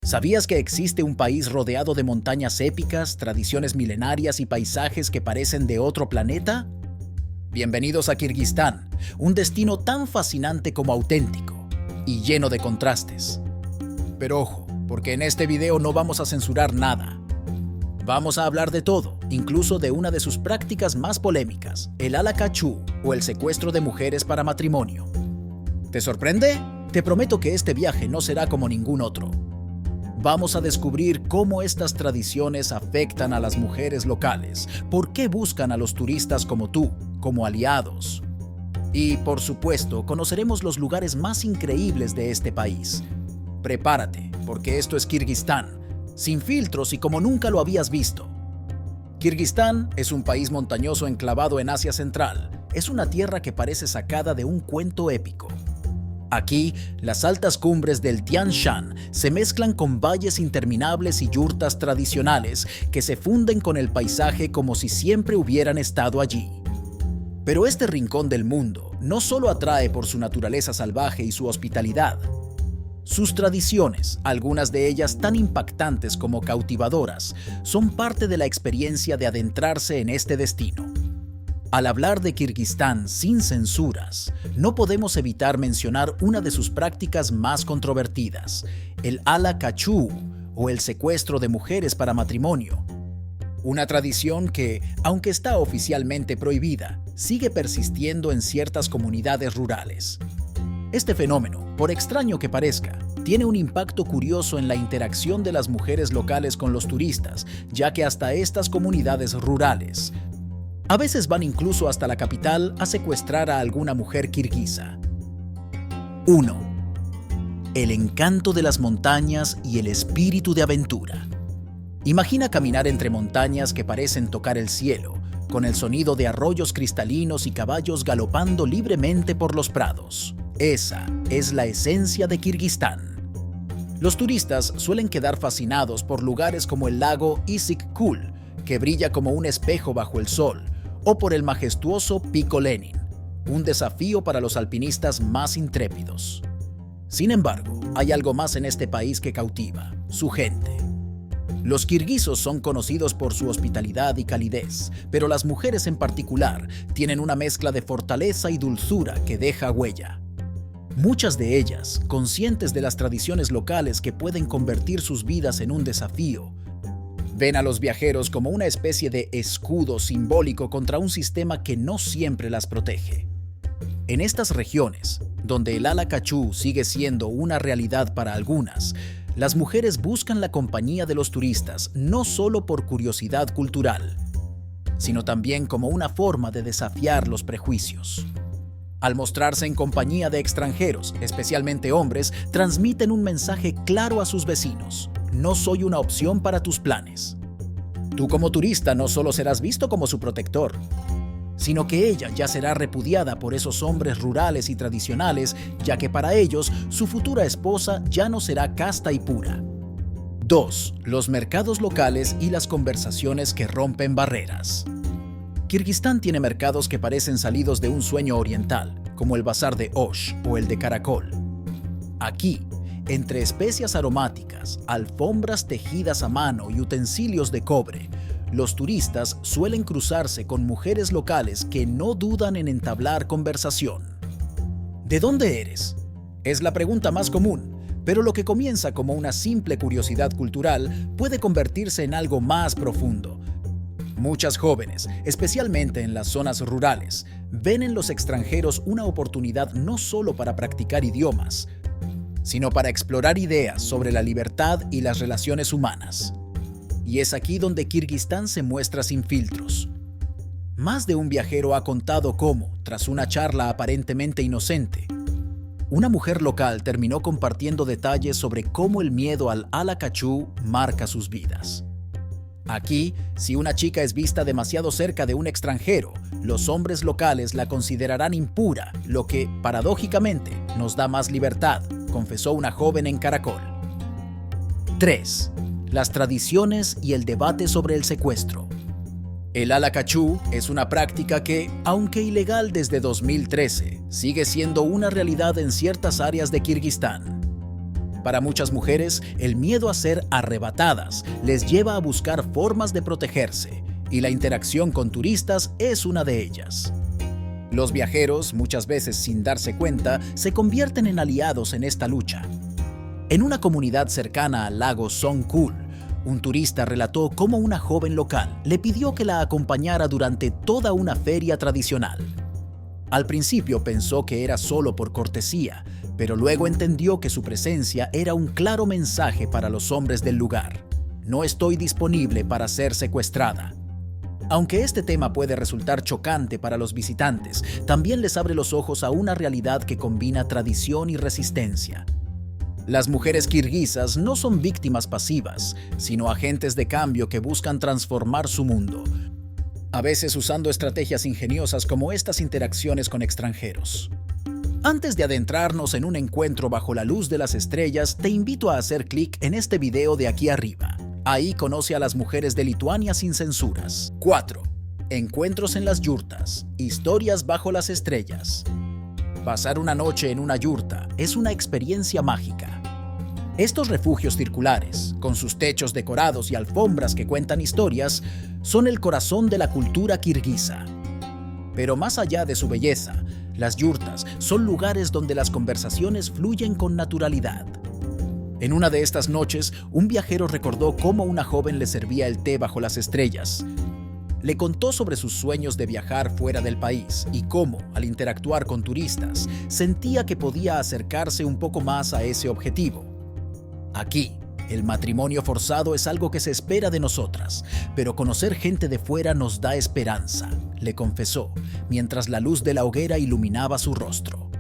¿Sabías que existe un país rodeado de montañas épicas, tradiciones milenarias y paisajes que parecen de otro planeta? Bienvenidos a Kirguistán, un destino tan fascinante como auténtico y lleno de contrastes. Pero ojo, porque en este video no vamos a censurar nada. Vamos a hablar de todo, incluso de una de sus prácticas más polémicas, el ala cachú o el secuestro de mujeres para matrimonio. ¿Te sorprende? Te prometo que este viaje no será como ningún otro. Vamos a descubrir cómo estas tradiciones afectan a las mujeres locales, por qué buscan a los turistas como tú, como aliados. Y, por supuesto, conoceremos los lugares más increíbles de este país. Prepárate, porque esto es Kirguistán, sin filtros y como nunca lo habías visto. Kirguistán es un país montañoso enclavado en Asia Central. Es una tierra que parece sacada de un cuento épico. Aquí, las altas cumbres del Tian Shan se mezclan con valles interminables y yurtas tradicionales que se funden con el paisaje como si siempre hubieran estado allí. Pero este rincón del mundo no solo atrae por su naturaleza salvaje y su hospitalidad. Sus tradiciones, algunas de ellas tan impactantes como cautivadoras, son parte de la experiencia de adentrarse en este destino. Al hablar de Kirguistán sin censuras, no podemos evitar mencionar una de sus prácticas más controvertidas, el ala cachú o el secuestro de mujeres para matrimonio. Una tradición que, aunque está oficialmente prohibida, sigue persistiendo en ciertas comunidades rurales. Este fenómeno, por extraño que parezca, tiene un impacto curioso en la interacción de las mujeres locales con los turistas, ya que hasta estas comunidades rurales a veces van incluso hasta la capital a secuestrar a alguna mujer kirguisa. 1. El encanto de las montañas y el espíritu de aventura. Imagina caminar entre montañas que parecen tocar el cielo, con el sonido de arroyos cristalinos y caballos galopando libremente por los prados. Esa es la esencia de Kirguistán. Los turistas suelen quedar fascinados por lugares como el lago Issyk-Kul, que brilla como un espejo bajo el sol, o por el majestuoso Pico Lenin, un desafío para los alpinistas más intrépidos. Sin embargo, hay algo más en este país que cautiva: su gente. Los kirguisos son conocidos por su hospitalidad y calidez, pero las mujeres en particular tienen una mezcla de fortaleza y dulzura que deja huella. Muchas de ellas, conscientes de las tradiciones locales que pueden convertir sus vidas en un desafío, ven a los viajeros como una especie de escudo simbólico contra un sistema que no siempre las protege. En estas regiones, donde el ala cachú sigue siendo una realidad para algunas, las mujeres buscan la compañía de los turistas no solo por curiosidad cultural, sino también como una forma de desafiar los prejuicios. Al mostrarse en compañía de extranjeros, especialmente hombres, transmiten un mensaje claro a sus vecinos: no soy una opción para tus planes. Tú como turista no solo serás visto como su protector, sino que ella ya será repudiada por esos hombres rurales y tradicionales, ya que para ellos su futura esposa ya no será casta y pura. 2. Los mercados locales y las conversaciones que rompen barreras. Kirguistán tiene mercados que parecen salidos de un sueño oriental, como el bazar de Osh o el de Caracol. Aquí, entre especias aromáticas, alfombras tejidas a mano y utensilios de cobre, los turistas suelen cruzarse con mujeres locales que no dudan en entablar conversación. ¿De dónde eres? Es la pregunta más común, pero lo que comienza como una simple curiosidad cultural puede convertirse en algo más profundo. Muchas jóvenes, especialmente en las zonas rurales, ven en los extranjeros una oportunidad no solo para practicar idiomas, sino para explorar ideas sobre la libertad y las relaciones humanas. Y es aquí donde Kirguistán se muestra sin filtros. Más de un viajero ha contado cómo, tras una charla aparentemente inocente, una mujer local terminó compartiendo detalles sobre cómo el miedo al ala cachú marca sus vidas. Aquí, si una chica es vista demasiado cerca de un extranjero, los hombres locales la considerarán impura, lo que, paradójicamente, nos da más libertad, confesó una joven en Caracol. 3. Las tradiciones y el debate sobre el secuestro. El ala cachú es una práctica que, aunque ilegal desde 2013, sigue siendo una realidad en ciertas áreas de Kirguistán. Para muchas mujeres, el miedo a ser arrebatadas les lleva a buscar formas de protegerse, y la interacción con turistas es una de ellas. Los viajeros, muchas veces sin darse cuenta, se convierten en aliados en esta lucha. En una comunidad cercana al lago Songkhul, un turista relató cómo una joven local le pidió que la acompañara durante toda una feria tradicional. Al principio pensó que era solo por cortesía, pero luego entendió que su presencia era un claro mensaje para los hombres del lugar. No estoy disponible para ser secuestrada. Aunque este tema puede resultar chocante para los visitantes, también les abre los ojos a una realidad que combina tradición y resistencia. Las mujeres kirguisas no son víctimas pasivas, sino agentes de cambio que buscan transformar su mundo, a veces usando estrategias ingeniosas como estas interacciones con extranjeros. Antes de adentrarnos en un encuentro bajo la luz de las estrellas, te invito a hacer clic en este video de aquí arriba. Ahí conoce a las mujeres de Lituania sin censuras. 4. Encuentros en las yurtas. Historias bajo las estrellas. Pasar una noche en una yurta es una experiencia mágica. Estos refugios circulares, con sus techos decorados y alfombras que cuentan historias, son el corazón de la cultura kirguisa. Pero más allá de su belleza, las yurtas son lugares donde las conversaciones fluyen con naturalidad. En una de estas noches, un viajero recordó cómo una joven le servía el té bajo las estrellas. Le contó sobre sus sueños de viajar fuera del país y cómo, al interactuar con turistas, sentía que podía acercarse un poco más a ese objetivo. Aquí, el matrimonio forzado es algo que se espera de nosotras, pero conocer gente de fuera nos da esperanza, le confesó, mientras la luz de la hoguera iluminaba su rostro.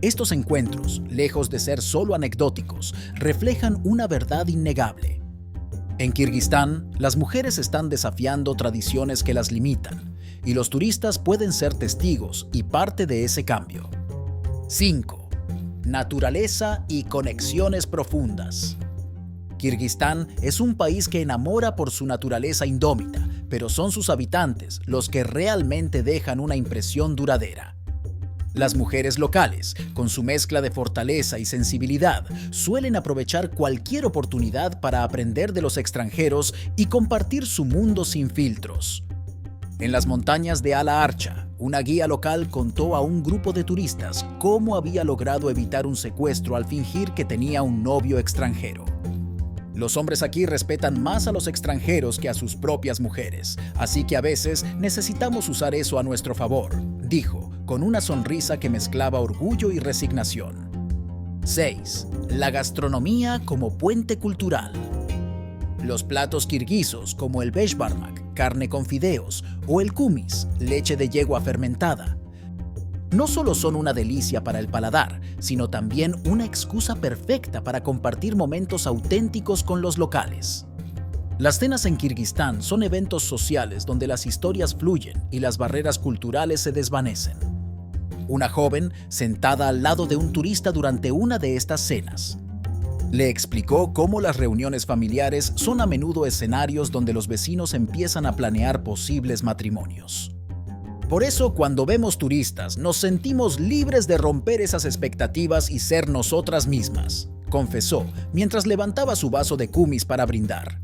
Estos encuentros, lejos de ser solo anecdóticos, reflejan una verdad innegable. En Kirguistán, las mujeres están desafiando tradiciones que las limitan, y los turistas pueden ser testigos y parte de ese cambio. 5. Naturaleza y conexiones profundas. Kirguistán es un país que enamora por su naturaleza indómita, pero son sus habitantes los que realmente dejan una impresión duradera. Las mujeres locales, con su mezcla de fortaleza y sensibilidad, suelen aprovechar cualquier oportunidad para aprender de los extranjeros y compartir su mundo sin filtros. En las montañas de Ala Archa, una guía local contó a un grupo de turistas cómo había logrado evitar un secuestro al fingir que tenía un novio extranjero. Los hombres aquí respetan más a los extranjeros que a sus propias mujeres, así que a veces necesitamos usar eso a nuestro favor, dijo, con una sonrisa que mezclaba orgullo y resignación. 6. La gastronomía como puente cultural. Los platos kirguisos como el beshbarmak, carne con fideos, o el kumis, leche de yegua fermentada, no solo son una delicia para el paladar, sino también una excusa perfecta para compartir momentos auténticos con los locales. Las cenas en Kirguistán son eventos sociales donde las historias fluyen y las barreras culturales se desvanecen. Una joven, sentada al lado de un turista durante una de estas cenas, le explicó cómo las reuniones familiares son a menudo escenarios donde los vecinos empiezan a planear posibles matrimonios. Por eso, cuando vemos turistas, nos sentimos libres de romper esas expectativas y ser nosotras mismas, confesó, mientras levantaba su vaso de kumis para brindar.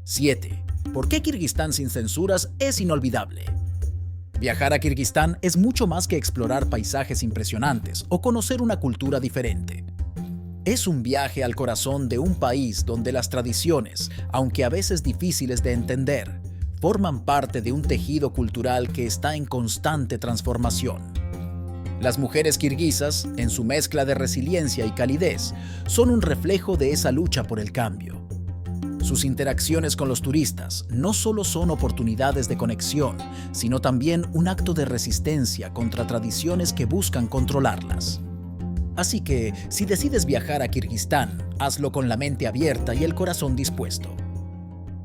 7. ¿Por qué Kirguistán sin censuras es inolvidable? Viajar a Kirguistán es mucho más que explorar paisajes impresionantes o conocer una cultura diferente. Es un viaje al corazón de un país donde las tradiciones, aunque a veces difíciles de entender, forman parte de un tejido cultural que está en constante transformación. Las mujeres kirguisas, en su mezcla de resiliencia y calidez, son un reflejo de esa lucha por el cambio. Sus interacciones con los turistas no solo son oportunidades de conexión, sino también un acto de resistencia contra tradiciones que buscan controlarlas. Así que, si decides viajar a Kirguistán, hazlo con la mente abierta y el corazón dispuesto.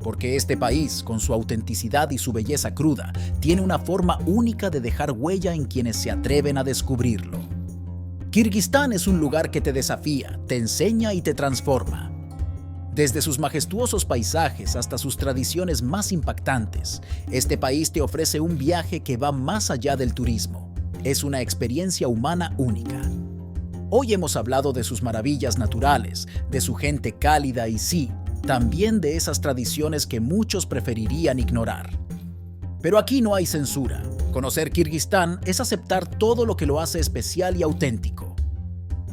Porque este país, con su autenticidad y su belleza cruda, tiene una forma única de dejar huella en quienes se atreven a descubrirlo. Kirguistán es un lugar que te desafía, te enseña y te transforma. Desde sus majestuosos paisajes hasta sus tradiciones más impactantes, este país te ofrece un viaje que va más allá del turismo. Es una experiencia humana única. Hoy hemos hablado de sus maravillas naturales, de su gente cálida y sí, también de esas tradiciones que muchos preferirían ignorar. Pero aquí no hay censura. Conocer Kirguistán es aceptar todo lo que lo hace especial y auténtico.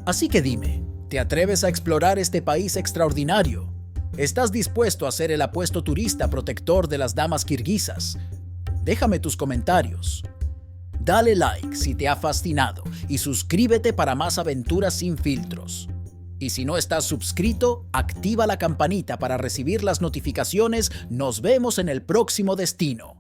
Así que dime, ¿te atreves a explorar este país extraordinario? ¿Estás dispuesto a ser el apuesto turista protector de las damas kirguisas? Déjame tus comentarios. Dale like si te ha fascinado y suscríbete para más aventuras sin filtros. Y si no estás suscrito, activa la campanita para recibir las notificaciones. Nos vemos en el próximo destino.